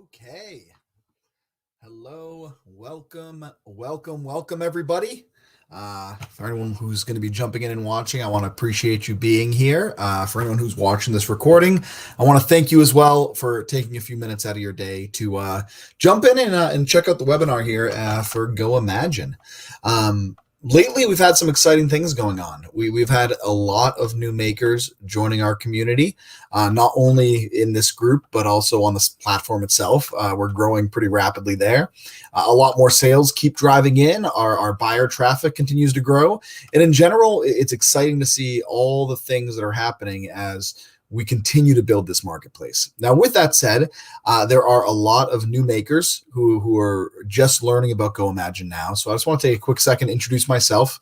Okay. Hello, welcome, everybody. For anyone who's going to be jumping in and watching, I want to appreciate you being here. For anyone who's watching this recording, I want to thank you as well for taking a few minutes out of your day to jump in and check out the webinar here for Go Imagine. Lately, we've had some exciting things going on. We've had a lot of new makers joining our community, not only in this group, but also on this platform itself. We're growing pretty rapidly there. A lot more sales keep driving in. Our buyer traffic continues to grow. And in general, it's exciting to see all the things that are happening as we continue to build this marketplace. Now, with that said, there are a lot of new makers who are just learning about Go Imagine now. So I just want to take a quick second to introduce myself.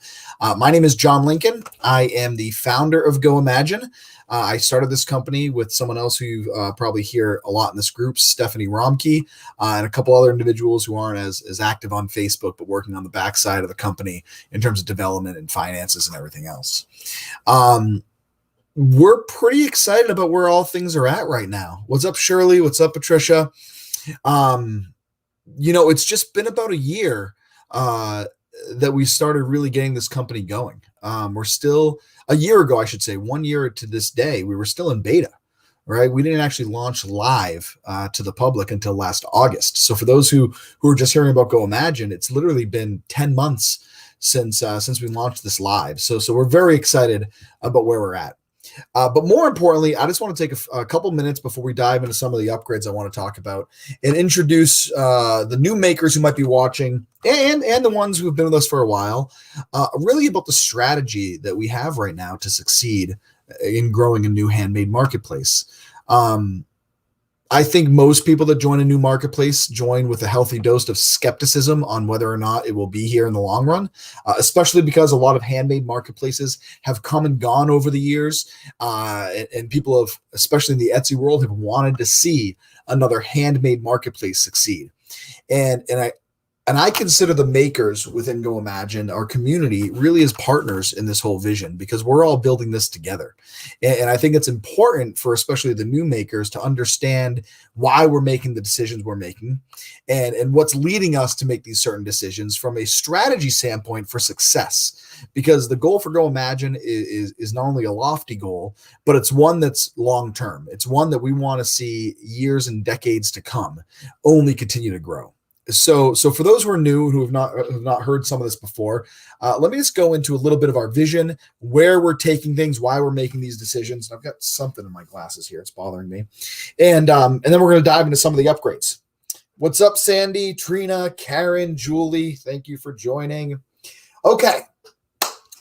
My name is John Lincoln. I am the founder of Go Imagine. I started this company with someone else who you probably hear a lot in this group, Stephanie Romke, and a couple other individuals who aren't as active on Facebook, but working on the backside of the company in terms of development and finances and everything else. We're pretty excited about where all things are at right now. What's up, Shirley? What's up, Patricia? It's just been about a year that we started really getting this company going. We're still a year ago, I should say, 1 year to this day, we were still in beta, right? We didn't actually launch live to the public until last August. So for those who are just hearing about Go Imagine, it's literally been 10 months since we launched this live. So we're very excited about where we're at. But more importantly, I just want to take a couple minutes before we dive into some of the upgrades I want to talk about and introduce the new makers who might be watching and the ones who have been with us for a while, really about the strategy that we have right now to succeed in growing a new handmade marketplace. I think most people that join a new marketplace join with a healthy dose of skepticism on whether or not it will be here in the long run, especially because a lot of handmade marketplaces have come and gone over the years. And people have, especially in the Etsy world, have wanted to see another handmade marketplace succeed. And I consider the makers within Go Imagine, our community, really as partners in this whole vision because we're all building this together. And I think it's important for especially the new makers to understand why we're making the decisions we're making and what's leading us to make these certain decisions from a strategy standpoint for success. Because the goal for Go Imagine is not only a lofty goal, but it's one that's long-term. It's one that we want to see years and decades to come only continue to grow. So for those who are new, who have not heard some of this before, let me just go into a little bit of our vision, where we're taking things, why we're making these decisions. I've got something in my glasses here; it's bothering me. And then we're going to dive into some of the upgrades. What's up, Sandy, Trina, Karen, Julie? Thank you for joining. Okay,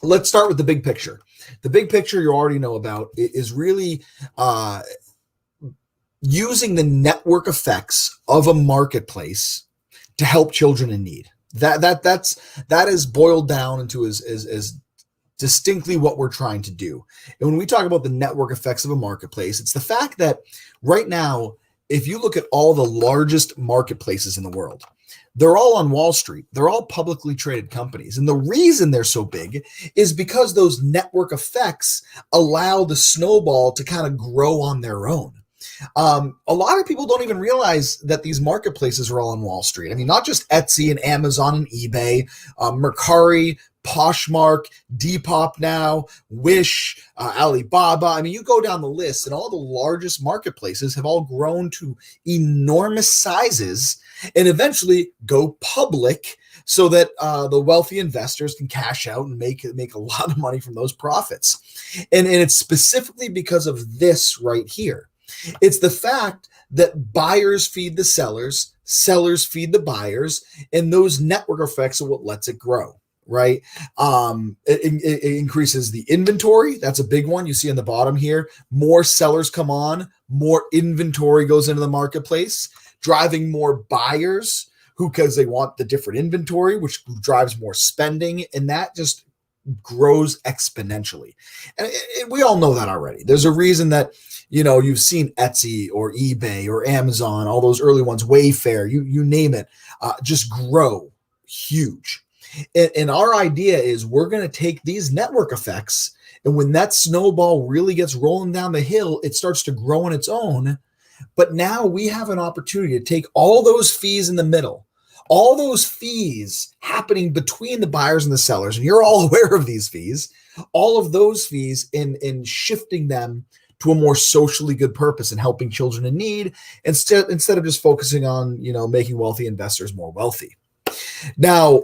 let's start with the big picture. The big picture you already know about is really using the network effects of a marketplace to help children in need. That is boiled down into as distinctly what we're trying to do. And when we talk about the network effects of a marketplace, it's the fact that right now, if you look at all the largest marketplaces in the world, they're all on Wall Street. They're all publicly traded companies. And the reason they're so big is because those network effects allow the snowball to kind of grow on their own. A lot of people don't even realize that these marketplaces are all on Wall Street. I mean, not just Etsy and Amazon and eBay, Mercari, Poshmark, Depop now, Wish, Alibaba. I mean, you go down the list and all the largest marketplaces have all grown to enormous sizes and eventually go public so that the wealthy investors can cash out and make a lot of money from those profits. And it's specifically because of this right here. It's the fact that buyers feed the sellers, sellers feed the buyers, and those network effects are what lets it grow, right? It increases the inventory. That's a big one. You see on the bottom here, more sellers come on, more inventory goes into the marketplace, driving more buyers because they want the different inventory, which drives more spending, and that just grows exponentially. And we all know that already. There's a reason that you've seen Etsy or eBay or Amazon, all those early ones, Wayfair, you name it, just grow huge. And our idea is we're going to take these network effects, and when that snowball really gets rolling down the hill, it starts to grow on its own. But now we have an opportunity to take all those fees in the middle, all those fees happening between the buyers and the sellers, and you're all aware of these fees, all of those fees in shifting them to a more socially good purpose and helping children in need instead of just focusing on, making wealthy investors more wealthy. Now,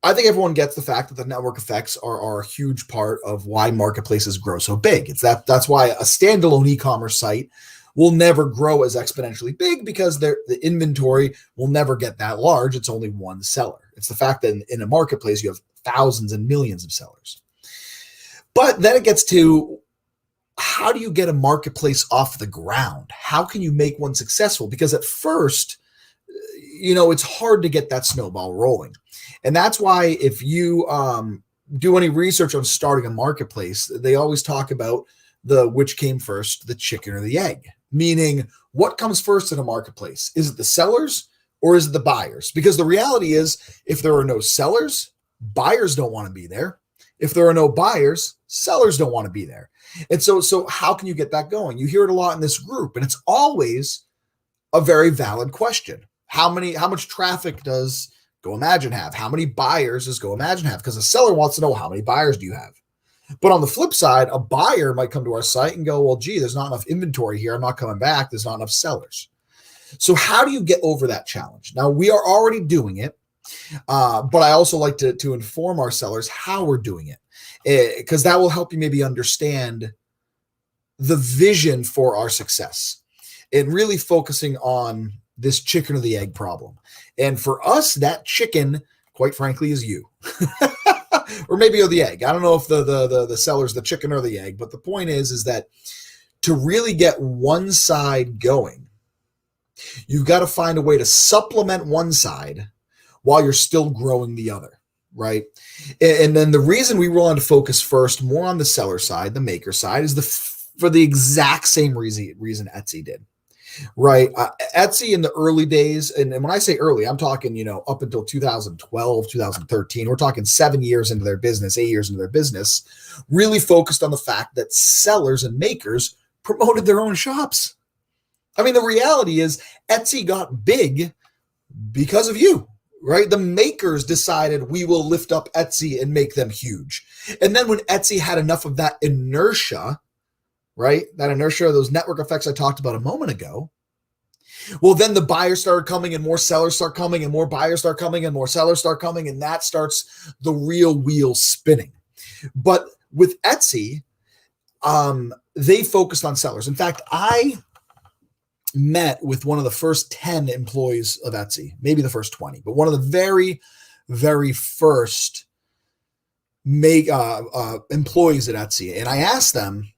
I think everyone gets the fact that the network effects are a huge part of why marketplaces grow so big. That's why a standalone e-commerce site will never grow as exponentially big, because the inventory will never get that large. It's only one seller. It's the fact that in a marketplace, you have thousands and millions of sellers. But then it gets to, how do you get a marketplace off the ground? How can you make one successful? Because at first, it's hard to get that snowball rolling. And that's why if you do any research on starting a marketplace, they always talk about which came first, the chicken or the egg, meaning what comes first in a marketplace? Is it the sellers or is it the buyers? Because the reality is, if there are no sellers, buyers don't want to be there. If there are no buyers, sellers don't want to be there. And so how can you get that going? You hear it a lot in this group, and it's always a very valid question. How much traffic does GoImagine have? How many buyers does GoImagine have? Because a seller wants to know, how many buyers do you have? But on the flip side, a buyer might come to our site and go, well, gee, there's not enough inventory here. I'm not coming back. There's not enough sellers. So how do you get over that challenge? Now, we are already doing it, but I also like to inform our sellers how we're doing it, because that will help you maybe understand the vision for our success and really focusing on this chicken or the egg problem. And for us, that chicken, quite frankly, is you. Or maybe you're the egg. I don't know if the seller's the chicken or the egg, but the point is that to really get one side going, you've got to find a way to supplement one side while you're still growing the other, right? And then the reason we want to focus first more on the seller side, the maker side, is for the exact same reason Etsy did. Right. Etsy in the early days, and when I say early, I'm talking, up until 2012, 2013, we're talking 7 years into their business, 8 years into their business, really focused on the fact that sellers and makers promoted their own shops. I mean, the reality is Etsy got big because of you, right? The makers decided, we will lift up Etsy and make them huge. And then when Etsy had enough of that inertia, right? That inertia, those network effects I talked about a moment ago. Well, then the buyers started coming and more sellers start coming and more buyers start coming and more sellers start coming. And that starts the real wheel spinning. But with Etsy, they focused on sellers. In fact, I met with one of the first 10 employees of Etsy, maybe the first 20, but one of the very, very first employees at Etsy. And I asked them,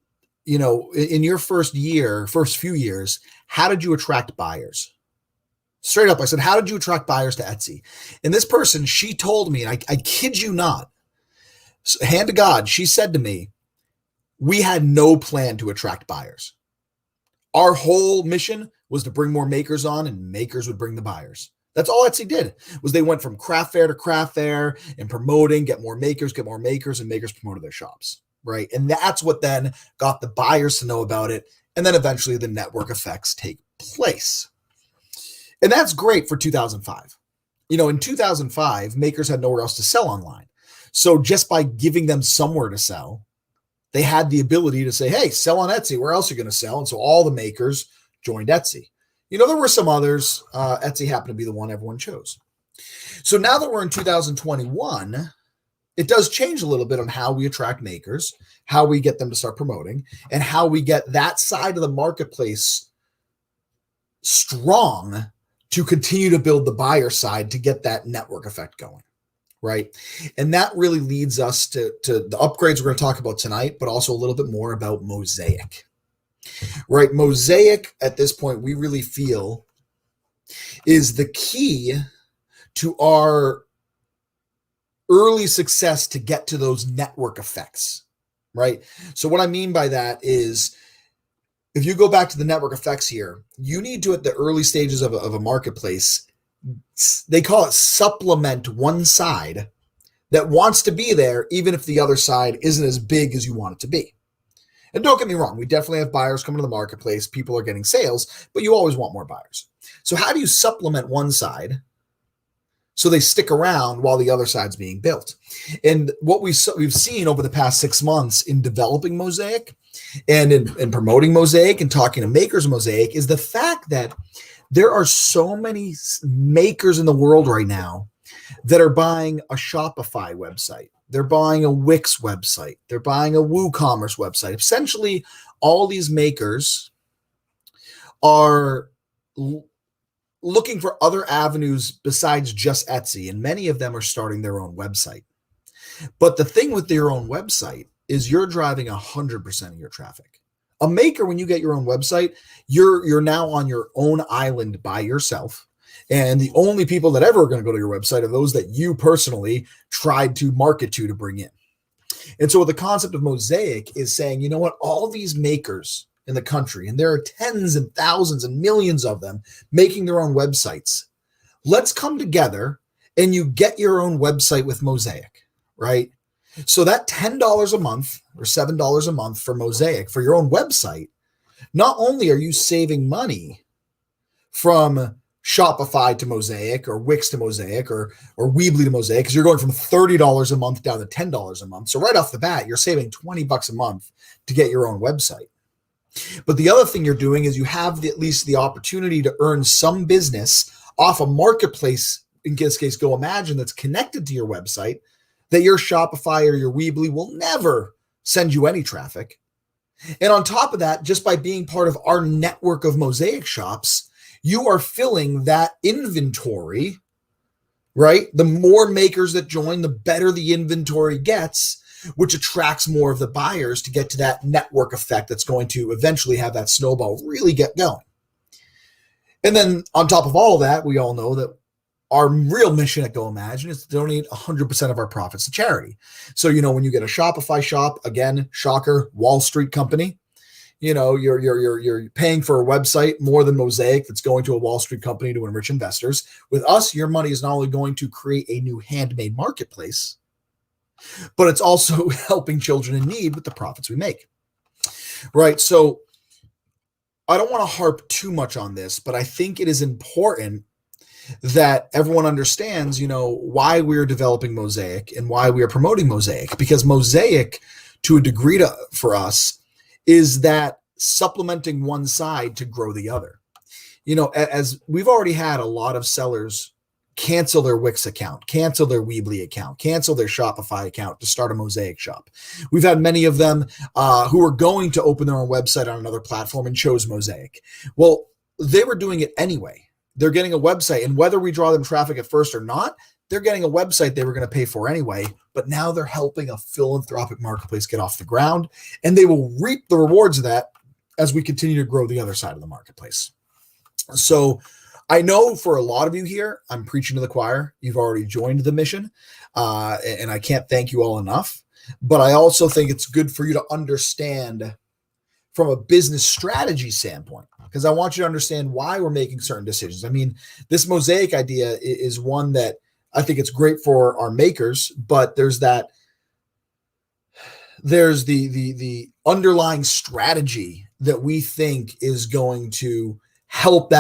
in your first few years, how did you attract buyers? Straight up, I said, how did you attract buyers to Etsy? And this person, she told me, and I kid you not, hand to God, she said to me, we had no plan to attract buyers. Our whole mission was to bring more makers on, and makers would bring the buyers. That's all Etsy did, was they went from craft fair to craft fair and promoting, get more makers, and makers promoted their shops. Right. And that's what then got the buyers to know about it. And then eventually the network effects take place. And that's great for 2005. In 2005, makers had nowhere else to sell online. So just by giving them somewhere to sell, they had the ability to say, hey, sell on Etsy. Where else are you going to sell? And so all the makers joined Etsy. There were some others. Etsy happened to be the one everyone chose. So now that we're in 2021, it does change a little bit on how we attract makers, how we get them to start promoting, and how we get that side of the marketplace strong to continue to build the buyer side to get that network effect going, right? And that really leads us to the upgrades we're going to talk about tonight, but also a little bit more about MOSAIC, right? MOSAIC, at this point, we really feel is the key to our early success to get to those network effects, right? So what I mean by that is, if you go back to the network effects here, you need to, at the early stages of a marketplace, they call it supplement one side that wants to be there, even if the other side isn't as big as you want it to be. And don't get me wrong, we definitely have buyers coming to the marketplace. People are getting sales, but you always want more buyers. So how do you supplement one side so they stick around while the other side's being built? And what we've seen over the past 6 months in developing MOSAIC and in promoting MOSAIC and talking to makers of MOSAIC is the fact that there are so many makers in the world right now that are buying a Shopify website. They're buying a Wix website. They're buying a WooCommerce website. Essentially, all these makers are looking for other avenues besides just Etsy, and many of them are starting their own website. But the thing with your own website is you're driving 100% of your traffic. A maker, when you get your own website, you're now on your own island by yourself. And the only people that ever are going to go to your website are those that you personally tried to market to bring in. And so the concept of MOSAIC is saying, you know what, all these makers in the country, and there are tens and thousands and millions of them making their own websites. Let's come together and you get your own website with MOSAIC, right? So that $10 a month or $7 a month for MOSAIC for your own website, not only are you saving money from Shopify to MOSAIC or Wix to MOSAIC or Weebly to MOSAIC, because you're going from $30 a month down to $10 a month. So right off the bat, you're saving $20 a month to get your own website. But the other thing you're doing is you have at least the opportunity to earn some business off a marketplace, in this case, Go Imagine, that's connected to your website, that your Shopify or your Weebly will never send you any traffic. And on top of that, just by being part of our network of MOSAIC shops, you are filling that inventory, right? The more makers that join, the better the inventory gets, which attracts more of the buyers to get to that network effect that's going to eventually have that snowball really get going. And then on top of all of that, we all know that our real mission at Go Imagine is to donate 100% of our profits to charity. So, when you get a Shopify shop, again, shocker, Wall Street company, you're paying for a website more than MOSAIC that's going to a Wall Street company to enrich investors. With us, your money is not only going to create a new handmade marketplace, but it's also helping children in need with the profits we make, right? So I don't want to harp too much on this, but I think it is important that everyone understands, why we're developing MOSAIC and why we are promoting MOSAIC, because MOSAIC, to a degree for us, is that supplementing one side to grow the other. As we've already had a lot of sellers cancel their Wix account, cancel their Weebly account, cancel their Shopify account to start a MOSAIC shop. We've had many of them who were going to open their own website on another platform and chose MOSAIC. Well, they were doing it anyway. They're getting a website, and whether we draw them traffic at first or not, they're getting a website they were going to pay for anyway, but now they're helping a philanthropic marketplace get off the ground, and they will reap the rewards of that as we continue to grow the other side of the marketplace. So I know for a lot of you here, I'm preaching to the choir. You've already joined the mission, and I can't thank you all enough. But I also think it's good for you to understand from a business strategy standpoint, because I want you to understand why we're making certain decisions. I mean, this MOSAIC idea is one that I think it's great for our makers, but there's the underlying strategy that we think is going to help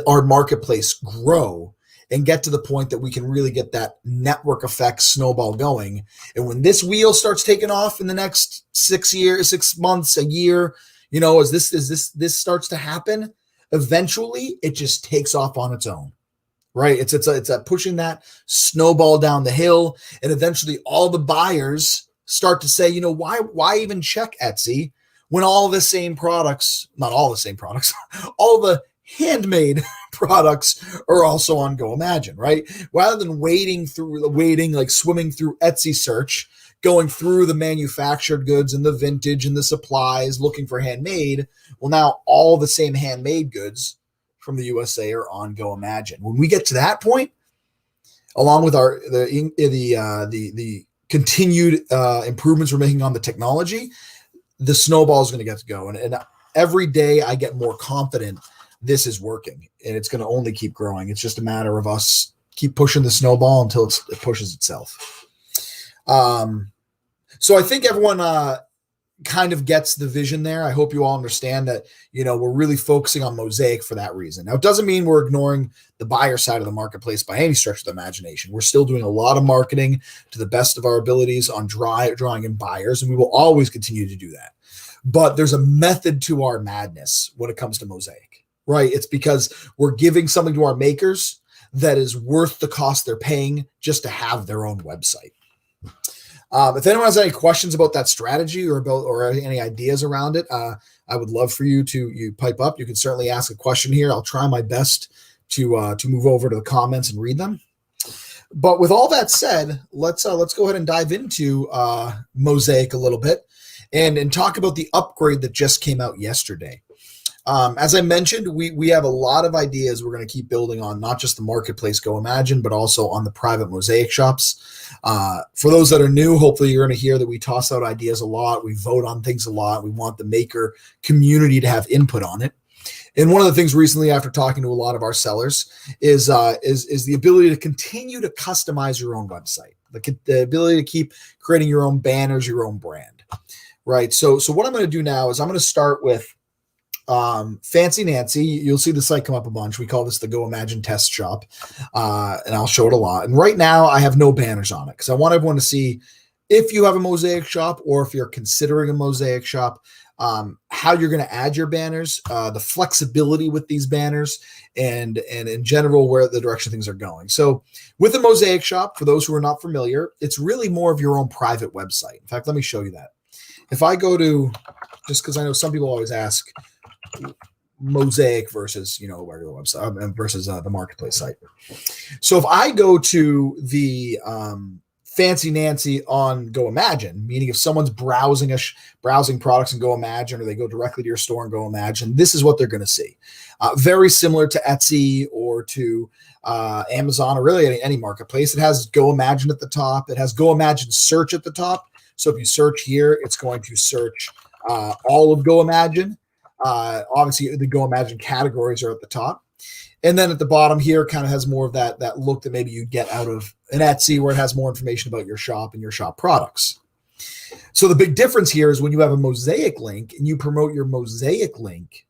our marketplace grow and get to the point that we can really get that network effect snowball going. And when this wheel starts taking off in the next 6 months, a year, as this starts to happen, eventually it just takes off on its own, right? It's pushing that snowball down the hill, and eventually all the buyers start to say, why even check Etsy when all the same products, not all the same products, all the handmade products are also on Go Imagine, right? Rather than waiting, like swimming through Etsy search, going through the manufactured goods and the vintage and the supplies, looking for handmade. Well, now all the same handmade goods from the USA are on Go Imagine. When we get to that point, along with the continued improvements we're making on the technology, the snowball is going to get to go. And every day I get more confident this is working, and it's going to only keep growing. It's just a matter of us keep pushing the snowball until it pushes itself. So I think everyone kind of gets the vision there. I hope you all understand that, we're really focusing on Mosaic for that reason. Now, it doesn't mean we're ignoring the buyer side of the marketplace by any stretch of the imagination. We're still doing a lot of marketing to the best of our abilities on drawing in buyers, and we will always continue to do that. But there's a method to our madness when it comes to Mosaic, right? It's because we're giving something to our makers that is worth the cost they're paying just to have their own website. If anyone has any questions about that strategy or any ideas around it, I would love for you to pipe up. You can certainly ask a question here. I'll try my best to move over to the comments and read them. But with all that said, let's go ahead and dive into Mosaic a little bit and talk about the upgrade that just came out yesterday. As I mentioned, we have a lot of ideas we're going to keep building on, not just the marketplace Go Imagine, but also on the private Mosaic shops. For those that are new, hopefully you're going to hear that we toss out ideas a lot. We vote on things a lot. We want the maker community to have input on it. And one of the things recently, after talking to a lot of our sellers, is the ability to continue to customize your own website, the ability to keep creating your own banners, your own brand, right? So what I'm going to do now is I'm going to start with Fancy Nancy. You'll see the site come up a bunch. We call this the Go Imagine test shop, and I'll show it a lot. And right now I have no banners on it because I want everyone to see if you have a Mosaic shop or if you're considering a Mosaic shop, how you're going to add your banners, the flexibility with these banners, and in general where the direction things are going. So with a Mosaic shop, for those who are not familiar, it's really more of your own private website. In fact, let me show you that. If I go to, just because I know some people always ask, Mosaic versus a regular website versus the marketplace site. So if I go to the Fancy Nancy on Go Imagine, meaning if someone's browsing products in Go Imagine, or they go directly to your store and Go Imagine, this is what they're going to see. Very similar to Etsy or to Amazon, or really any marketplace. It has Go Imagine at the top. It has Go Imagine search at the top. So if you search here, it's going to search all of Go Imagine. Obviously, the Go Imagine categories are at the top. And then at the bottom here kind of has more of that look that maybe you get out of an Etsy, where it has more information about your shop and your shop products. So the big difference here is when you have a Mosaic link and you promote your Mosaic link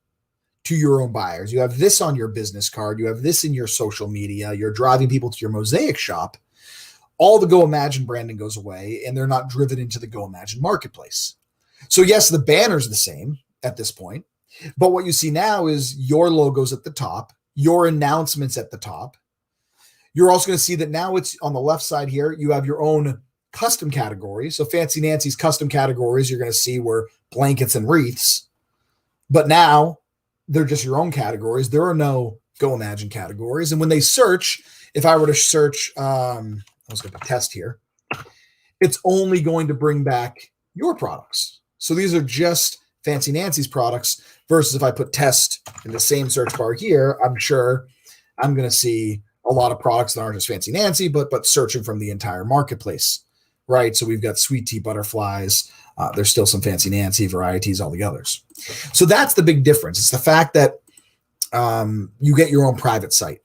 to your own buyers, you have this on your business card, you have this in your social media, you're driving people to your Mosaic shop, all the Go Imagine branding goes away and they're not driven into the Go Imagine marketplace. So yes, the banner's the same at this point, but what you see now is your logos at the top, your announcements at the top. You're also going to see that now it's on the left side here, you have your own custom categories. So Fancy Nancy's custom categories, you're going to see were blankets and wreaths, but now they're just your own categories. There are no Go Imagine categories. And when they search, if I were to search, I was going to test here, it's only going to bring back your products. So these are just Fancy Nancy's products versus if I put test in the same search bar here, I'm sure I'm going to see a lot of products that aren't just Fancy Nancy, but searching from the entire marketplace, right? So we've got sweet tea butterflies. There's still some Fancy Nancy varieties, all the others. So that's the big difference. It's the fact that you get your own private site.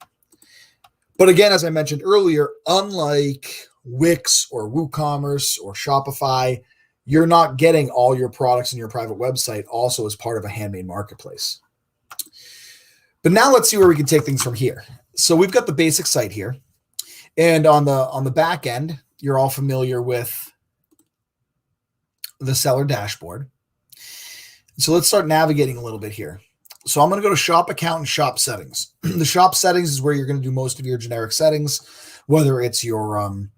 But again, as I mentioned earlier, unlike Wix or WooCommerce or Shopify, you're not getting all your products in your private website also as part of a handmade marketplace. But now let's see where we can take things from here. So we've got the basic site here. And on the back end, you're all familiar with the seller dashboard. So let's start navigating a little bit here. So I'm going to go to shop account and shop settings. The shop settings is where you're going to do most of your generic settings, whether it's your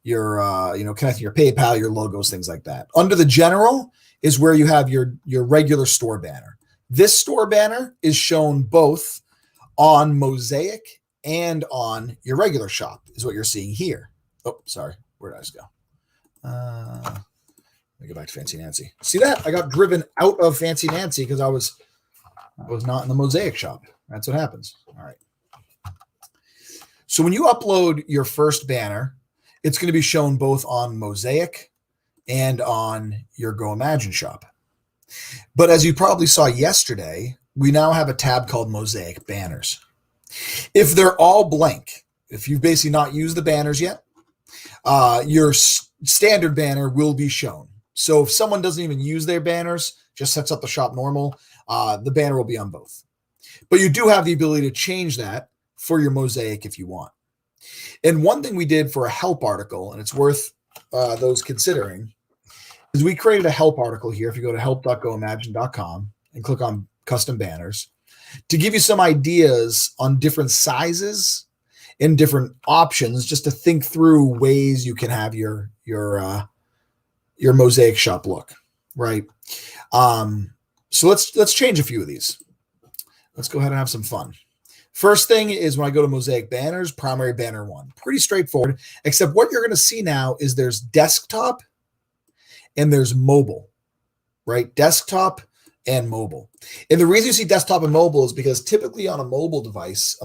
connecting your PayPal, your logos, things like that. Under the general is where you have your regular store banner. This store banner is shown both on Mosaic and on your regular shop, is what you're seeing here. Oh, sorry. Where did I just go? Let me go back to Fancy Nancy. See that? I got driven out of Fancy Nancy because I was not in the Mosaic shop. That's what happens. All right. So when you upload your first banner, it's going to be shown both on Mosaic and on your Go Imagine shop. But as you probably saw yesterday, we now have a tab called Mosaic Banners. If they're all blank, if you've basically not used the banners yet, your standard banner will be shown. So if someone doesn't even use their banners, just sets up the shop normal, the banner will be on both. But you do have the ability to change that for your Mosaic if you want. And one thing we did for a help article, and it's worth those considering, is we created a help article here. If you go to help.goimagine.com and click on custom banners, to give you some ideas on different sizes and different options, just to think through ways you can have your Mosaic shop look, right? So let's change a few of these. Let's go ahead and have some fun. First thing is when I go to Mosaic Banners, primary banner 1. Pretty straightforward, except what you're going to see now is there's desktop and there's mobile, right? Desktop and mobile. And the reason you see desktop and mobile is because typically on a mobile device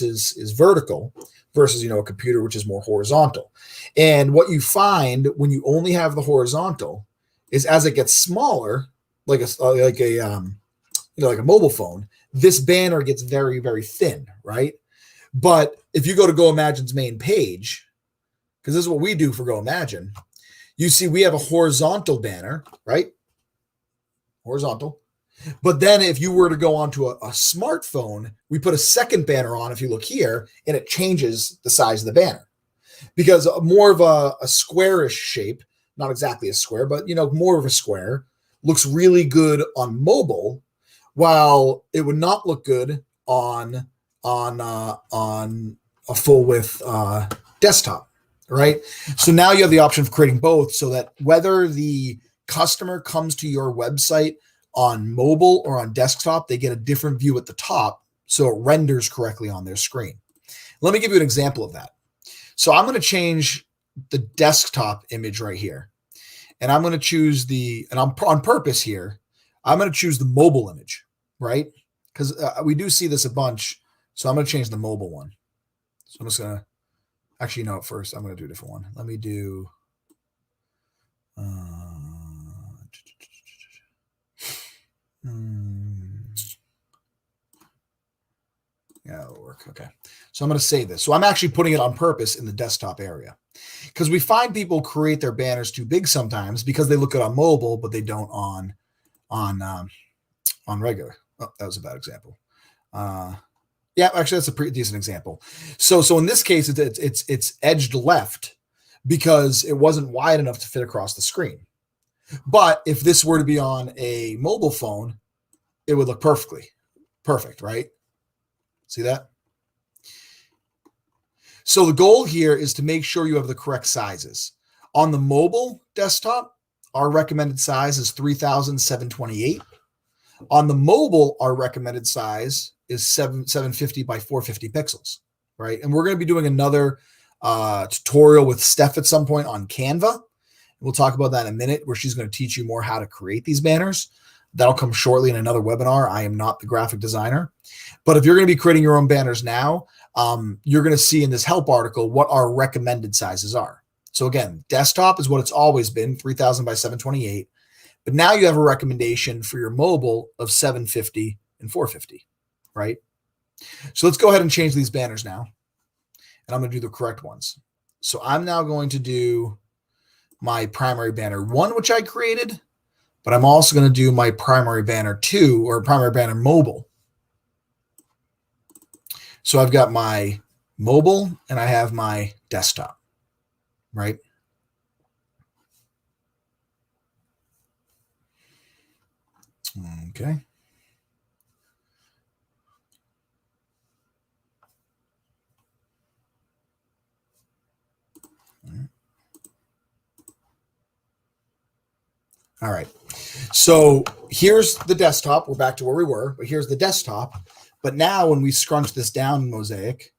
is vertical versus, a computer, which is more horizontal. And what you find when you only have the horizontal is as it gets smaller, like a mobile phone, this banner gets very, very thin, right? But if you go to GoImagine's main page, because this is what we do for GoImagine, you see we have a horizontal banner, right? Horizontal. But then if you were to go onto a smartphone, we put a second banner on, if you look here, and it changes the size of the banner. Because more of a squarish shape, not exactly a square, but more of a square, looks really good on mobile, while it would not look good on a full width desktop, right? So now you have the option of creating both, so that whether the customer comes to your website on mobile or on desktop, they get a different view at the top, so it renders correctly on their screen. Let me give you an example of that. So I'm going to change the desktop image right here, and I'm going to choose and I'm on purpose here, I'm going to choose the mobile image, right? Because we do see this a bunch. So I'm going to change the mobile one. So I'm just going to, actually, first I'm going to do a different one. Let me do, yeah, it'll work. Okay. So I'm going to save this. So I'm actually putting it on purpose in the desktop area, because we find people create their banners too big sometimes because they look good on mobile, but they don't on regular. Oh, that was a bad example. Yeah, actually, that's a pretty decent example. So in this case, it's edged left because it wasn't wide enough to fit across the screen. But if this were to be on a mobile phone, it would look perfect, right? See that? So the goal here is to make sure you have the correct sizes. On the mobile desktop, our recommended size is 3,728. On the mobile, our recommended size is 750 by 450 pixels, right? And we're going to be doing another tutorial with Steph at some point on Canva. We'll talk about that in a minute, where she's going to teach you more how to create these banners. That'll come shortly in another webinar. I am not the graphic designer. But if you're going to be creating your own banners now, you're going to see in this help article what our recommended sizes are. So again, desktop is what it's always been, 3,000 by 728. But now you have a recommendation for your mobile of 750 and 450, right? So let's go ahead and change these banners now. And I'm going to do the correct ones. So I'm now going to do my primary banner 1, which I created, but I'm also going to do my primary banner 2, or primary banner mobile. So I've got my mobile and I have my desktop, right? Okay. All right. So here's the desktop. We're back to where we were, but here's the desktop. But now when we scrunch this down in Mosaic,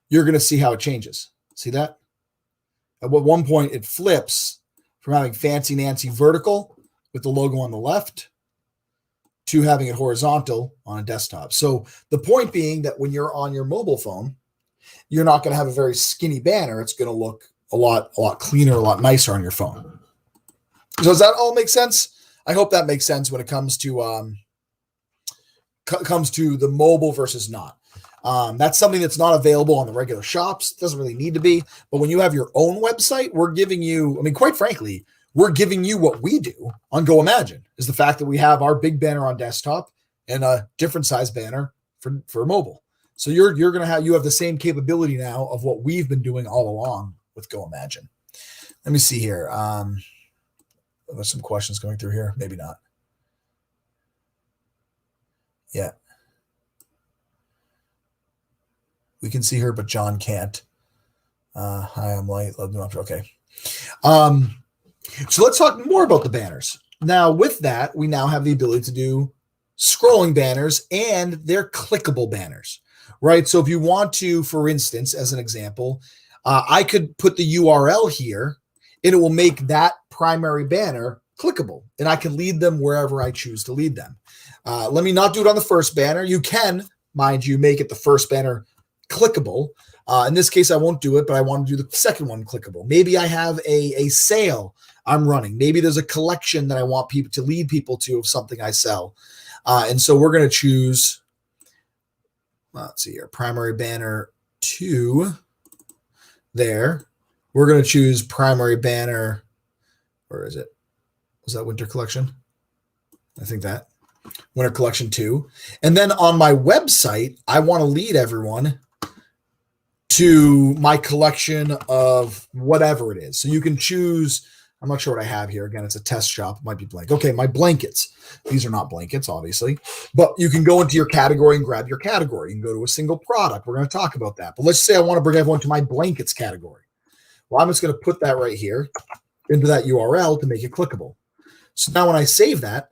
you're going to see how it changes. See that? At one point, it flips from having fancy Nancy vertical with the logo on the left to having it horizontal on a desktop. So the point being that when you're on your mobile phone, you're not going to have a very skinny banner. It's going to look a lot cleaner, a lot nicer on your phone. So does that all make sense? I hope that makes sense when it comes to the mobile versus not. That's something that's not available on the regular shops. It doesn't really need to be. But when you have your own website, we're giving you, quite frankly, we're giving you what we do on Go Imagine, is the fact that we have our big banner on desktop and a different size banner for mobile. So you're going to have the same capability now of what we've been doing all along with Go Imagine. Let me see here. There's some questions going through here. Maybe not. Yeah. We can see her, but John can't. Hi, I'm Light. Love new option. Okay. So let's talk more about the banners. Now, with that, we now have the ability to do scrolling banners, and they're clickable banners, right? So if you want to, for instance, as an example, I could put the URL here, and it will make that primary banner clickable, and I can lead them wherever I choose to lead them. Let me not do it on the first banner. You can, mind you, make it the first banner clickable. In this case, I won't do it, but I want to do the second one clickable. Maybe I have a sale I'm running. Maybe there's a collection that I want people to lead people to of something I sell. And so we're going to choose, let's see here, primary banner 2 there. We're going to choose primary banner. Where is it? Was that winter collection? I think that. Winter collection 2. And then on my website, I want to lead everyone to my collection of whatever it is. So you can choose, I'm not sure what I have here. Again, it's a test shop. It might be blank. Okay, my blankets. These are not blankets, obviously. But you can go into your category and grab your category. You can go to a single product. We're going to talk about that. But let's say I want to bring everyone to my blankets category. Well, I'm just going to put that right here into that URL to make it clickable. So now when I save that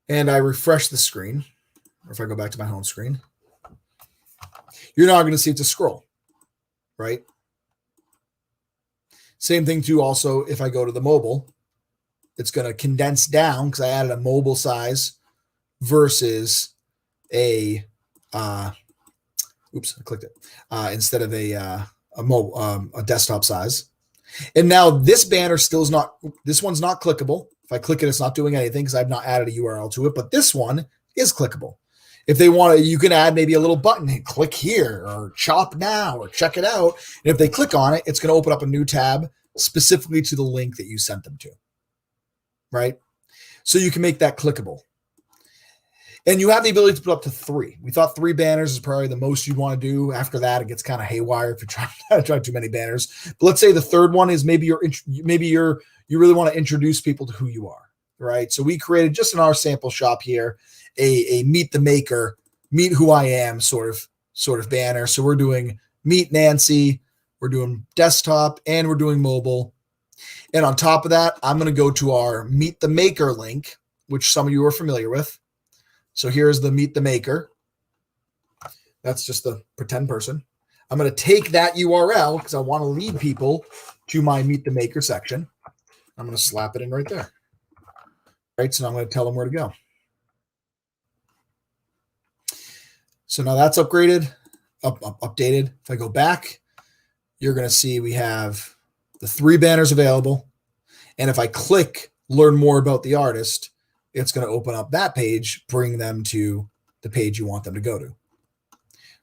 and I refresh the screen, or if I go back to my home screen, you're now going to see it's a scroll, right? Same thing too. Also, if I go to the mobile, it's going to condense down because I added a mobile size versus a, oops, I clicked it, instead of a desktop size. And now this banner still is not, this one's not clickable. If I click it, it's not doing anything because I've not added a URL to it, but this one is clickable. If they want to, you can add maybe a little button and click here or shop now or check it out. And if they click on it, it's going to open up a new tab specifically to the link that you sent them to, right? So you can make that clickable. And you have the ability to put up to 3. We thought 3 banners is probably the most you'd want to do. After that, it gets kind of haywire if you're trying too many banners. But let's say the third one is maybe you really want to introduce people to who you are, right? So we created just in our sample shop here a meet the maker, meet who I am sort of banner. So we're doing meet Nancy, we're doing desktop, and we're doing mobile. And on top of that, I'm going to go to our meet the maker link, which some of you are familiar with. So here's the meet the maker. That's just the pretend person. I'm going to take that URL because I want to lead people to my meet the maker section. I'm going to slap it in right there. Right. So now I'm going to tell them where to go. So now that's upgraded, updated. If I go back, you're going to see we have the 3 banners available. And if I click learn more about the artist, it's going to open up that page, bring them to the page you want them to go to.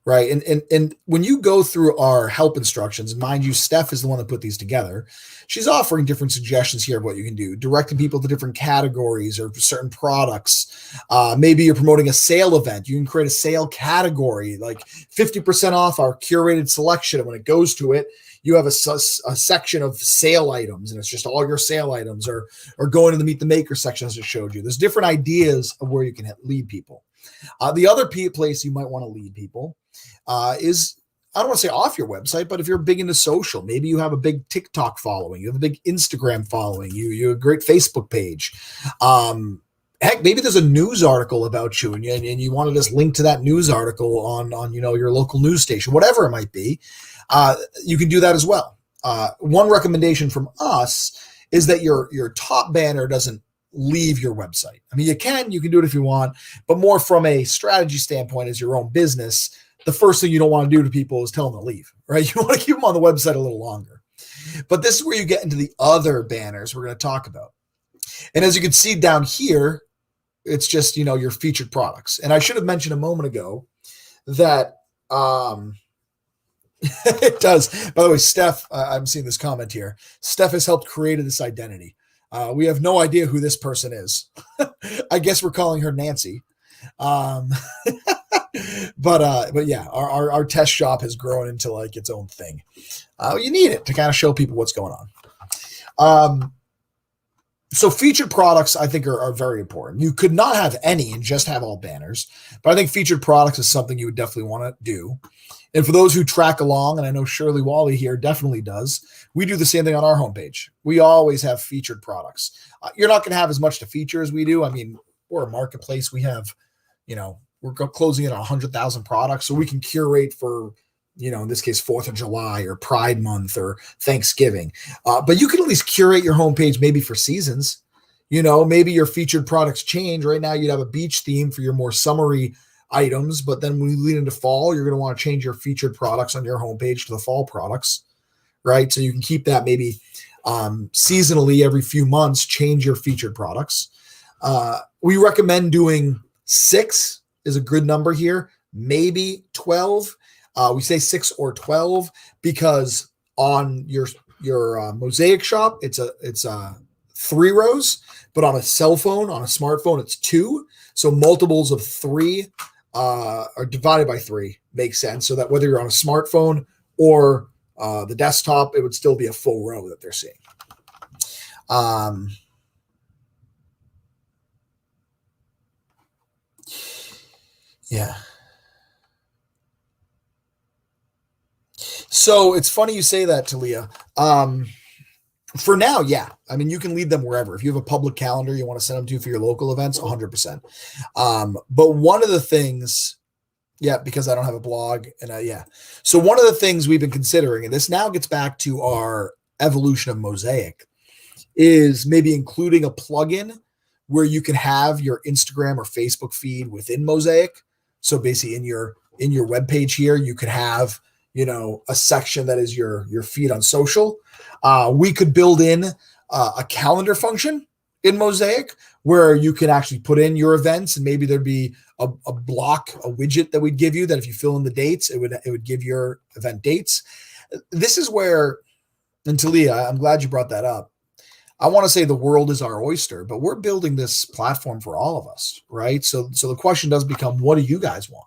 Right. And when you go through our help instructions, mind you, Steph is the one that put these together. She's offering different suggestions here of what you can do, directing people to different categories or certain products. Maybe you're promoting a sale event. You can create a sale category, like 50% off our curated selection. And when it goes to it, you have a section of sale items, and it's just all your sale items, or going to the Meet the Maker section as I showed you. There's different ideas of where you can lead people. The other place you might want to lead people is, I don't want to say off your website, but if you're big into social, maybe you have a big TikTok following, you have a big Instagram following, you have a great Facebook page. Heck, maybe there's a news article about you and you want to just link to that news article on your local news station, whatever it might be. You can do that as well. One recommendation from us is that your top banner doesn't leave your website. I mean, you can do it if you want, but more from a strategy standpoint as your own business, the first thing you don't want to do to people is tell them to leave, right? You want to keep them on the website a little longer. But this is where you get into the other banners we're going to talk about. And as you can see down here, it's just, your featured products. And I should have mentioned a moment ago that It does. By the way, Steph, I'm seeing this comment here. Steph has helped create this identity. We have no idea who this person is. I guess we're calling her Nancy. Um, but yeah, our test shop has grown into like its own thing. You need it to kind of show people what's going on. So featured products, I think, are very important. You could not have any and just have all banners, but I think featured products is something you would definitely want to do. And for those who track along, and I know Shirley Wally here definitely does, we do the same thing on our homepage. We always have featured products. You're not going to have as much to feature as we do. I mean, we're a marketplace. We have, we're closing in on 100,000 products, so we can curate for, in this case, 4th of July or Pride Month or Thanksgiving. But you can at least curate your homepage maybe for seasons. Maybe your featured products change. Right now, you'd have a beach theme for your more summery items, but then when you lead into fall, you're going to want to change your featured products on your homepage to the fall products, right? So you can keep that maybe seasonally every few months, change your featured products. We recommend doing 6 is a good number here, maybe 12. We say 6 or 12 because on your MOSAIC shop, it's 3 rows, but on a cell phone, on a smartphone, it's 2. So multiples of 3 are divided by 3 makes sense. So that whether you're on a smartphone or the desktop, it would still be a full row that they're seeing. Yeah. So it's funny you say that, Talia. For now, yeah. I mean, you can lead them wherever. If you have a public calendar you want to send them to for your local events, 100%. But one of the things, yeah, because I don't have a blog, and yeah. So one of the things we've been considering, and this now gets back to our evolution of MOSAIC, is maybe including a plugin where you can have your Instagram or Facebook feed within MOSAIC. So basically, in your web page here, you could have a section that is your feed on social. We could build in a calendar function in MOSAIC where you can actually put in your events, and maybe there'd be a block, a widget that we'd give you that if you fill in the dates, it would give your event dates. This is where, and Talia, I'm glad you brought that up. I want to say the world is our oyster, but we're building this platform for all of us, right? So the question does become, what do you guys want?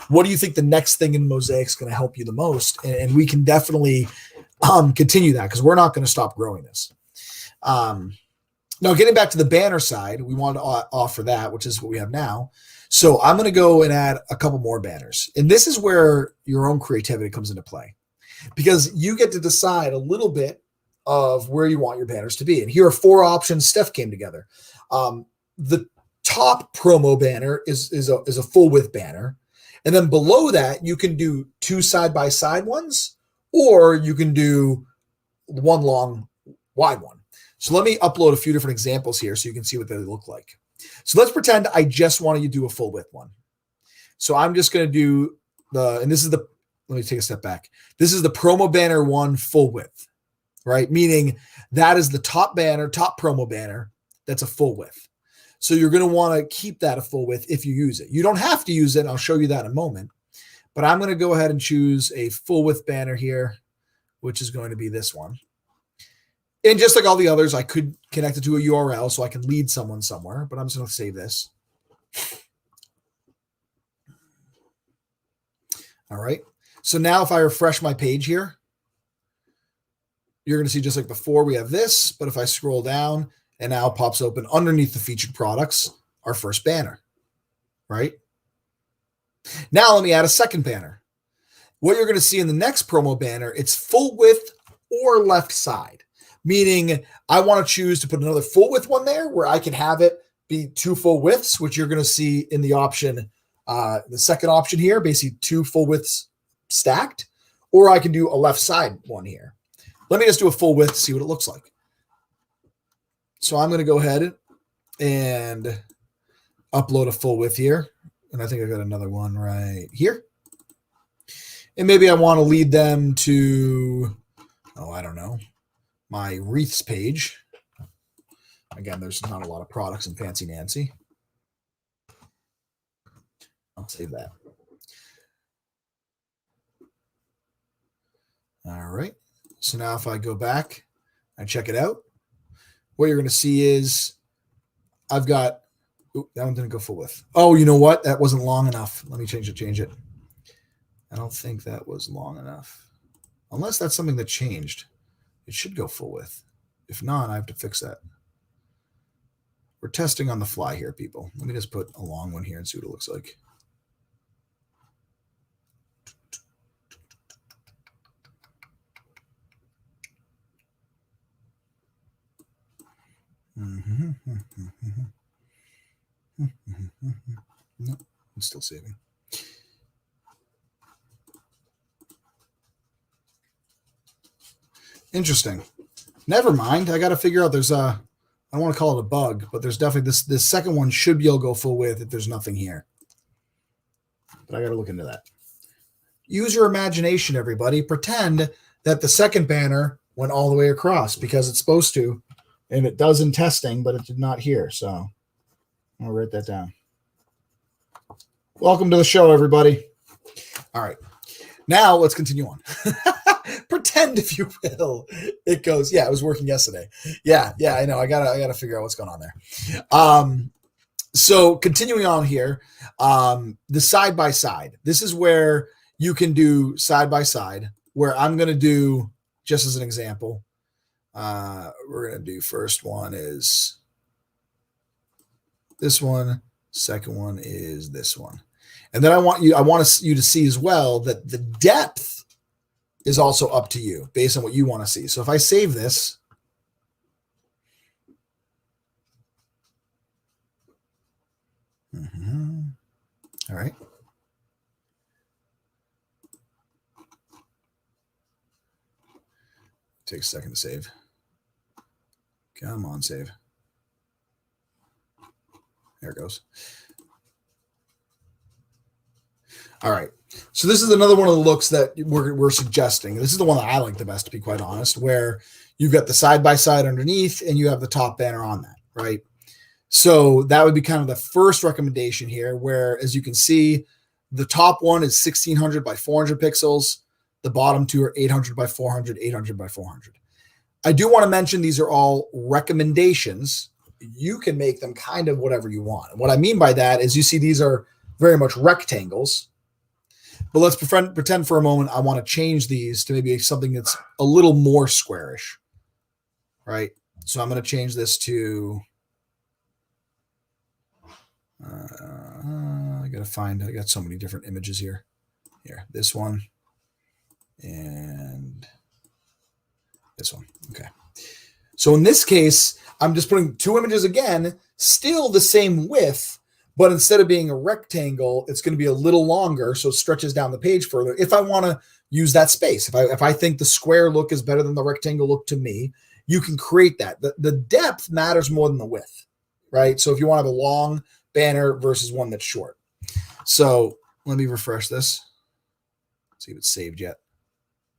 What do you think the next thing in MOSAIC is going to help you the most? And we can definitely continue that because we're not going to stop growing this. Now, getting back to the banner side, we want to offer that, which is what we have now. So I'm going to go and add a couple more banners. And this is where your own creativity comes into play because you get to decide a little bit of where you want your banners to be. And here are 4 options Steph came together. The top promo banner is a full width banner. And then below that, you can do 2 side-by-side ones, or you can do 1 long, wide one. So let me upload a few different examples here so you can see what they look like. So let's pretend I just want you to do a full width one. So I'm just going to do and this is let me take a step back. This is the promo banner 1 full width, right? Meaning that is the top promo banner that's a full width. So you're going to want to keep that a full width if you use it. You don't have to use it. I'll show you that in a moment. But I'm going to go ahead and choose a full width banner here, which is going to be this one. And just like all the others, I could connect it to a URL so I can lead someone somewhere, but I'm just going to save this. All right. So now if I refresh my page here, you're going to see just like before we have this, but if I scroll down, and now it pops open underneath the featured products, our first banner, right? Now let me add a second banner. What you're going to see in the next promo banner, it's full width or left side, meaning I want to choose to put another full width one there where I can have it be 2 full widths, which you're going to see in the option, the second option here, basically 2 full widths stacked, or I can do a left side one here. Let me just do a full width to see what it looks like. So I'm going to go ahead and upload a full width here. And I think I got another one right here. And maybe I want to lead them to, I don't know, my wreaths page. Again, there's not a lot of products in Fancy Nancy. I'll save that. right. So now if I go back and check it out, what you're going to see is I've got, that one didn't go full width. Oh, you know what? That wasn't long enough. Let me change it. I don't think that was long enough. Unless that's something that changed. It should go full width. If not, I have to fix that. We're testing on the fly here, people. Let me just put a long one here and see what it looks like. No, it's still saving. Interesting. Never mind. I got to figure out there's a, I don't want to call it a bug, but there's definitely this second one should be able to go full width if there's nothing here. But I got to look into that. Use your imagination, everybody. Pretend that the second banner went all the way across because it's supposed to, and it does in testing, but it did not here. So I'll write that down. Welcome to the show, everybody. All right. Now let's continue on. Pretend, if you will, it goes. Yeah, it was working yesterday. Yeah, I know. I gotta figure out what's going on there. So continuing on here, the side by side. This is where you can do side by side. Where I'm gonna do, just as an example, we're gonna do first one is this one. Second one is this one. And then I want you to see as well that the depth is also up to you based on what you want to see. So if I save this, all right. Takes a second to save. Come on, save. There it goes. All right. So this is another one of the looks that we're suggesting. This is the one that I like the best, to be quite honest, where you've got the side-by-side underneath and you have the top banner on that, right? So that would be kind of the first recommendation here, where, as you can see, the top one is 1600 by 400 pixels. The bottom two are 800 by 400, 800 by 400. I do want to mention these are all recommendations. You can make them kind of whatever you want. And what I mean by that is you see these are very much rectangles. But let's pretend for a moment I want to change these to maybe something that's a little more squarish, right? So I'm going to change this to, I got so many different images here. Here, this one and this one. Okay. So in this case, I'm just putting two images again, still the same width, but instead of being a rectangle, it's going to be a little longer, so it stretches down the page further. If I want to use that space, if I think the square look is better than the rectangle look to me, you can create that. The depth matters more than the width, right? So if you want to have a long banner versus one that's short. So let me refresh this. See if it's saved yet.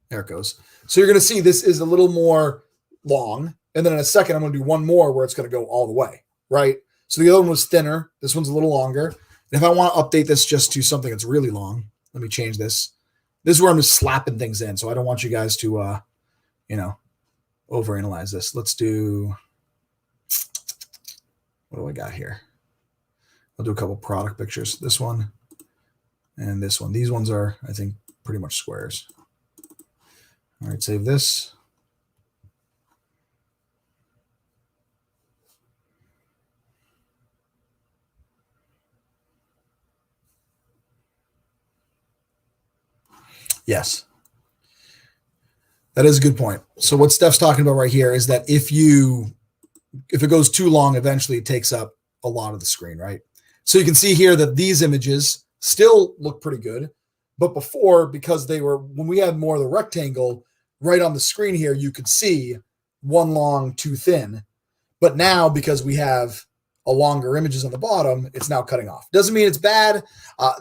There it goes. So you're going to see this is a little more long, and then in a second, I'm going to do one more where it's going to go all the way, right? So the other one was thinner. This one's a little longer. And if I want to update this just to something that's really long, let me change this. This is where I'm just slapping things in. So I don't want you guys to, overanalyze this. Let's do, what do I got here? I'll do a couple product pictures. This one and this one. These ones are, I think, pretty much squares. All right, save this. Yes. That is a good point. So what Steph's talking about right here is that if it goes too long, eventually it takes up a lot of the screen, right? So you can see here that these images still look pretty good, but before, because when we had more of the rectangle right on the screen here, you could see one long, two thin. But now, because we have a longer images on the bottom, it's now cutting off. Doesn't mean it's bad.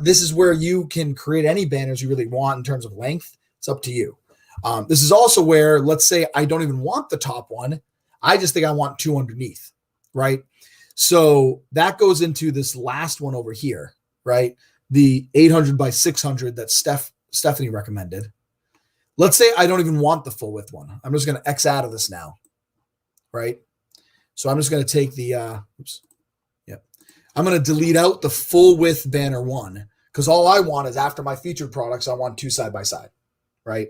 This is where you can create any banners you really want in terms of length. It's up to you. This is also where, let's say I don't even want the top one. I just think I want two underneath, right? So that goes into this last one over here, right? The 800 by 600 that Stephanie recommended. Let's say I don't even want the full width one. I'm just going to X out of this now, right? So I'm just going to take the, I'm going to delete out the full width banner one, because all I want is, after my featured products, I want 2 side by side, right?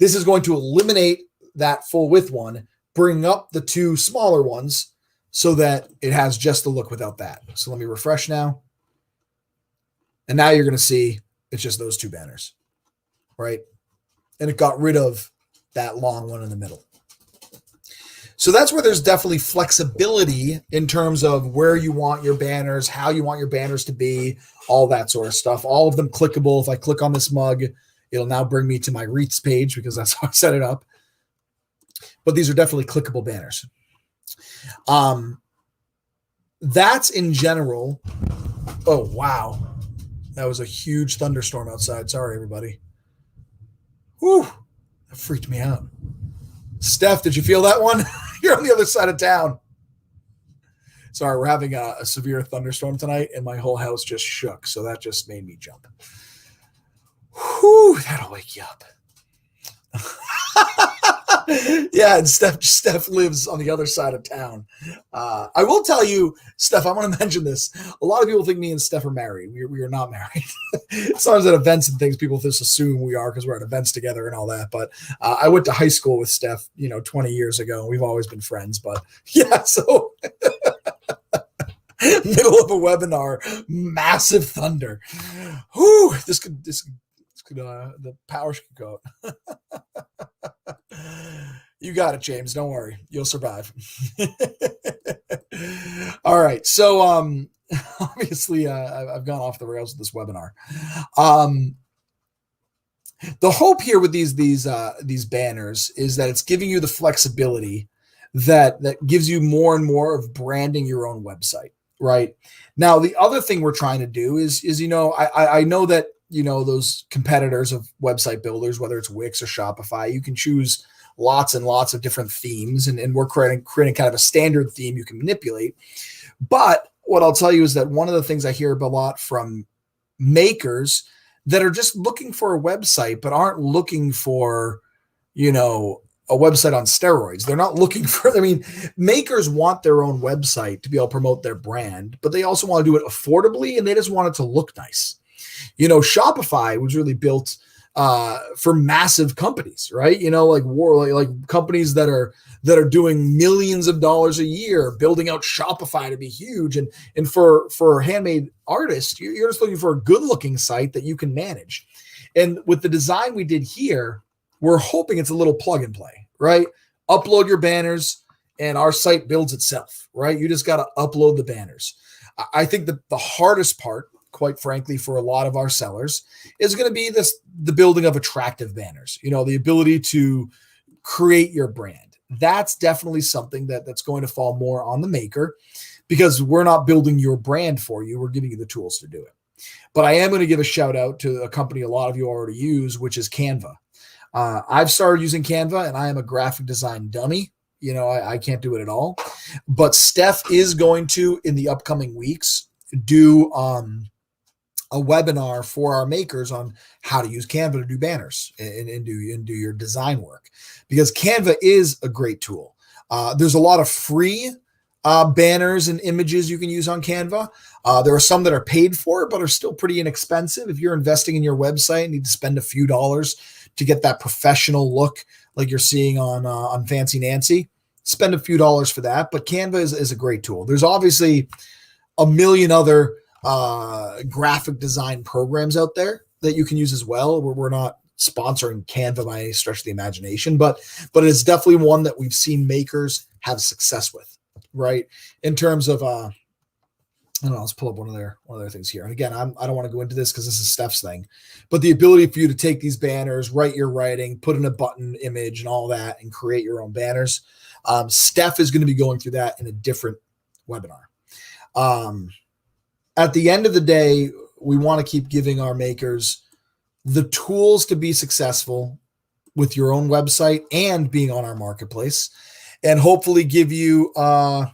This is going to eliminate that full width one, bring up the 2 smaller ones so that it has just the look without that. So let me refresh now. And now you're going to see it's just those 2 banners, right? And it got rid of that long one in the middle. So that's where there's definitely flexibility in terms of where you want your banners, how you want your banners to be, all that sort of stuff. All of them clickable. If I click on this mug, it'll now bring me to my REITs page, because that's how I set it up. But these are definitely clickable banners. That's in general. Oh, wow. That was a huge thunderstorm outside. Sorry, everybody. Whew, that freaked me out. Steph, did you feel that one? You're on the other side of town. Sorry, we're having a severe thunderstorm tonight, and my whole house just shook, so that just made me jump. Whew, that'll wake you up. Yeah, and Steph lives on the other side of town. I will tell you, Steph, I want to mention this. A lot of people think me and Steph are married. We are not married. Sometimes at events and things, people just assume we are because we're at events together and all that. But I went to high school with Steph, 20 years ago, and we've always been friends. But yeah, so middle of a webinar, massive thunder. Whew, this could the power could go out. You got it, James. Don't worry. You'll survive. All right. So obviously I've gone off the rails with this webinar. The hope here with these banners is that it's giving you the flexibility that gives you more and more of branding your own website, right? Now, the other thing we're trying to do is I know that those competitors of website builders, whether it's Wix or Shopify, you can choose lots and lots of different themes, and we're creating kind of a standard theme you can manipulate. But what I'll tell you is that one of the things I hear a lot from makers that are just looking for a website, but aren't looking for, a website on steroids. They're not looking for, makers want their own website to be able to promote their brand, but they also want to do it affordably, and they just want it to look nice. Shopify was really built for massive companies, right? Like companies that are doing millions of dollars a year, building out Shopify to be huge. And for handmade artists, you're just looking for a good looking site that you can manage. And with the design we did here, we're hoping it's a little plug and play, right? Upload your banners and our site builds itself, right? You just got to upload the banners. I think that the hardest part, quite frankly, for a lot of our sellers is going to be the building of attractive banners, the ability to create your brand. That's definitely something that's going to fall more on the maker, because we're not building your brand for you. We're giving you the tools to do it. But I am going to give a shout out to a company a lot of you already use, which is Canva. I've started using Canva, and I am a graphic design dummy. I can't do it at all. But Steph is going to, in the upcoming weeks, do a webinar for our makers on how to use Canva to do banners and do your design work, because Canva is a great tool. There's a lot of free banners and images you can use on Canva. There are some that are paid for, but are still pretty inexpensive. If you're investing in your website and need to spend a few dollars to get that professional look like you're seeing on Fancy Nancy, spend a few dollars for that. But Canva is a great tool. There's obviously a million other graphic design programs out there that you can use as well. We're not sponsoring Canva by any stretch of the imagination, but it is definitely one that we've seen makers have success with, right? In terms of I don't know, let's pull up one of their things here. And again, I don't want to go into this because this is Steph's thing, but the ability for you to take these banners, write your writing, put in a button image and all that, and create your own banners. Steph is going to be going through that in a different webinar. At the end of the day, we want to keep giving our makers the tools to be successful with your own website and being on our marketplace, and hopefully give you the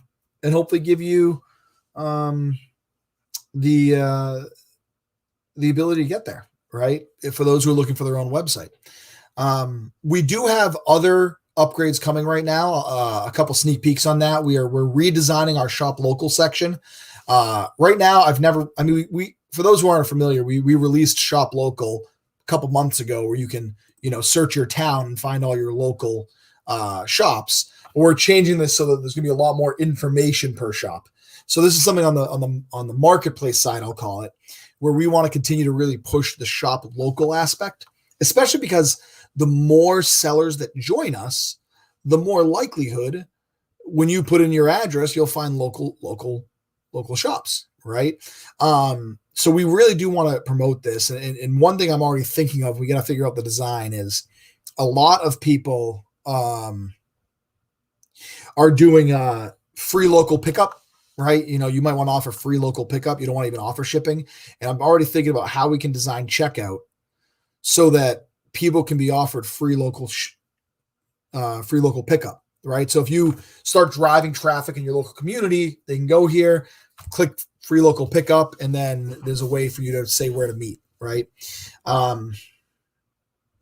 ability to get there, right? For those who are looking for their own website. We do have other upgrades coming right now. A couple sneak peeks on that. We're redesigning our shop local section. Right now, we for those who aren't familiar, we released shop local a couple months ago, where you can search your town and find all your local shops. We're changing this so that there's going to be a lot more information per shop. So this is something on the marketplace side, I'll call it, where we want to continue to really push the shop local aspect, especially because the more sellers that join us, the more likelihood when you put in your address, you'll find local shops, right? So we really do want to promote this. And one thing I'm already thinking of, we got to figure out the design, is a lot of people are doing free local pickup, right? You might want to offer free local pickup. You don't want to even offer shipping. And I'm already thinking about how we can design checkout so that people can be offered free local pickup, right? So if you start driving traffic in your local community, they can go here, click free local pickup, and then there's a way for you to say where to meet, right?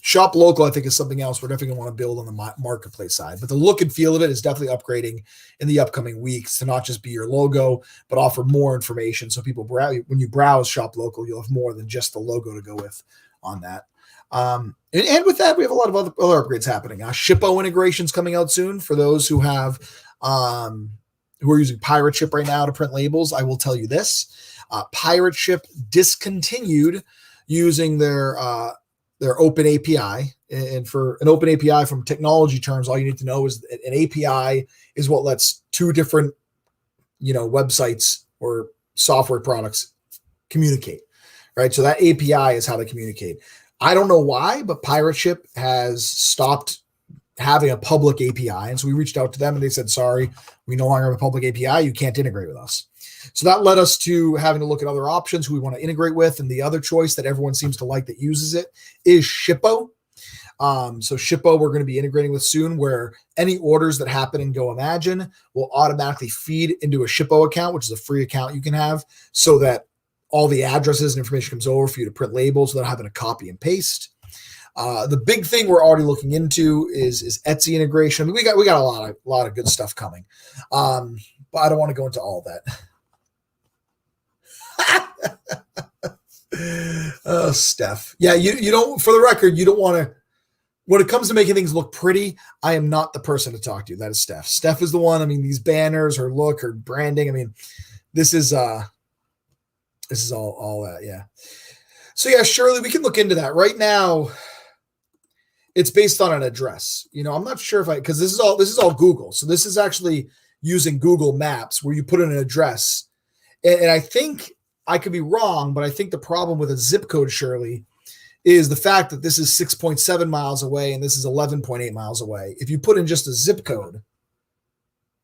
Shop local, I think, is something else we're definitely going to want to build on the marketplace side. But the look and feel of it is definitely upgrading in the upcoming weeks to not just be your logo, but offer more information. So people, when you browse shop local, you'll have more than just the logo to go with on that. And with that, we have a lot of other upgrades happening. Shippo integrations coming out soon for those who have who are using Pirate Ship right now to print labels. I will tell you this: Pirate Ship discontinued using their open API. And for an open API, from technology terms, all you need to know is an API is what lets two different websites or software products communicate, right? So that API is how they communicate. I don't know why, but Pirate Ship has stopped having a public API. And so we reached out to them and they said, sorry, we no longer have a public API. You can't integrate with us. So that led us to having to look at other options who we want to integrate with. And the other choice that everyone seems to like that uses it is Shippo. So Shippo we're going to be integrating with soon, where any orders that happen in Go Imagine will automatically feed into a Shippo account, which is a free account you can have, so that all the addresses and information comes over for you to print labels without having to copy and paste. The big thing we're already looking into is Etsy integration. I mean, we got a lot of good stuff coming, but I don't want to go into all that. Oh, Steph. Yeah, you don't. For the record, you don't want to. When it comes to making things look pretty, I am not the person to talk to. That is Steph. Steph is the one. I mean, these banners, her look, her branding. I mean, this is all that. Yeah. So yeah, Shirley, we can look into that. Right now, it's based on an address. I'm not sure because this is all Google. So this is actually using Google Maps, where you put in an address. And I think I could be wrong, but I think the problem with a zip code, Shirley, is the fact that this is 6.7 miles away and this is 11.8 miles away. If you put in just a zip code,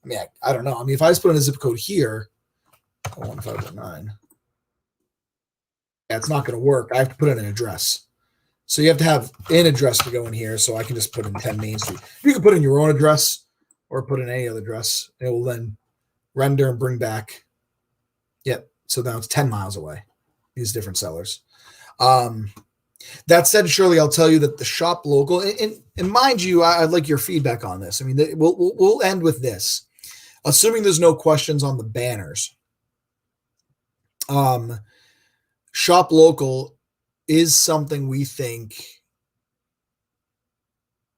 I mean, I don't know. I mean, if I just put in a zip code here, 1519, it's not going to work. I have to put in an address. So you have to have an address to go in here. So I can just put in 10 Main Street. You can put in your own address or put in any other address. It will then render and bring back. Yep. So now it's 10 miles away, these different sellers. That said, Shirley, I'll tell you that the shop local, and mind you, I'd like your feedback on this. I mean, we'll end with this. Assuming there's no questions on the banners, shop local is something we think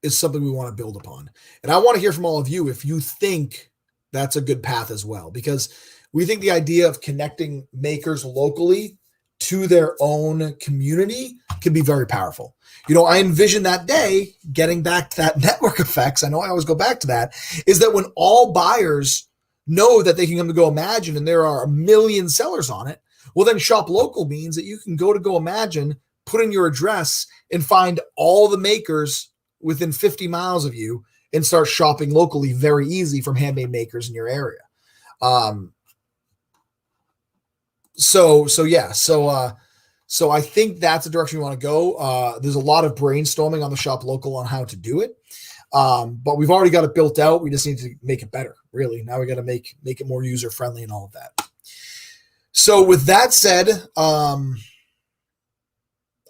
is something we want to build upon. And I want to hear from all of you if you think that's a good path as well, because we think the idea of connecting makers locally to their own community can be very powerful. I envision that day, getting back to that network effects, I know I always go back to that, is that when all buyers know that they can come to Go Imagine and there are a million sellers on it, well, then shop local means that you can go to Go Imagine, put in your address, and find all the makers within 50 miles of you and start shopping locally very easy from handmade makers in your area. So I think that's the direction we want to go. There's a lot of brainstorming on the shop local on how to do it. But we've already got it built out. We just need to make it better, really. Now we got to make it more user-friendly and all of that. So with that said, I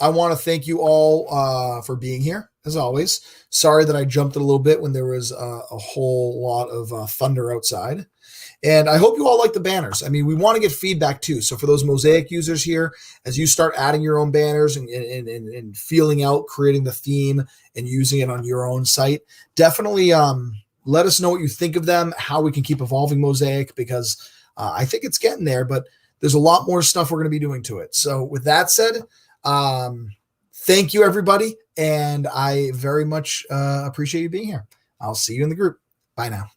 want to thank you all for being here. as always. Sorry that I jumped a little bit when there was a whole lot of thunder outside. And I hope you all like the banners. I mean, we want to get feedback too. So for those Mosaic users here, as you start adding your own banners and feeling out, creating the theme and using it on your own site, definitely let us know what you think of them, how we can keep evolving Mosaic, because I think it's getting there, but there's a lot more stuff we're going to be doing to it. So with that said, thank you, everybody. And I very much appreciate you being here. I'll see you in the group. Bye now.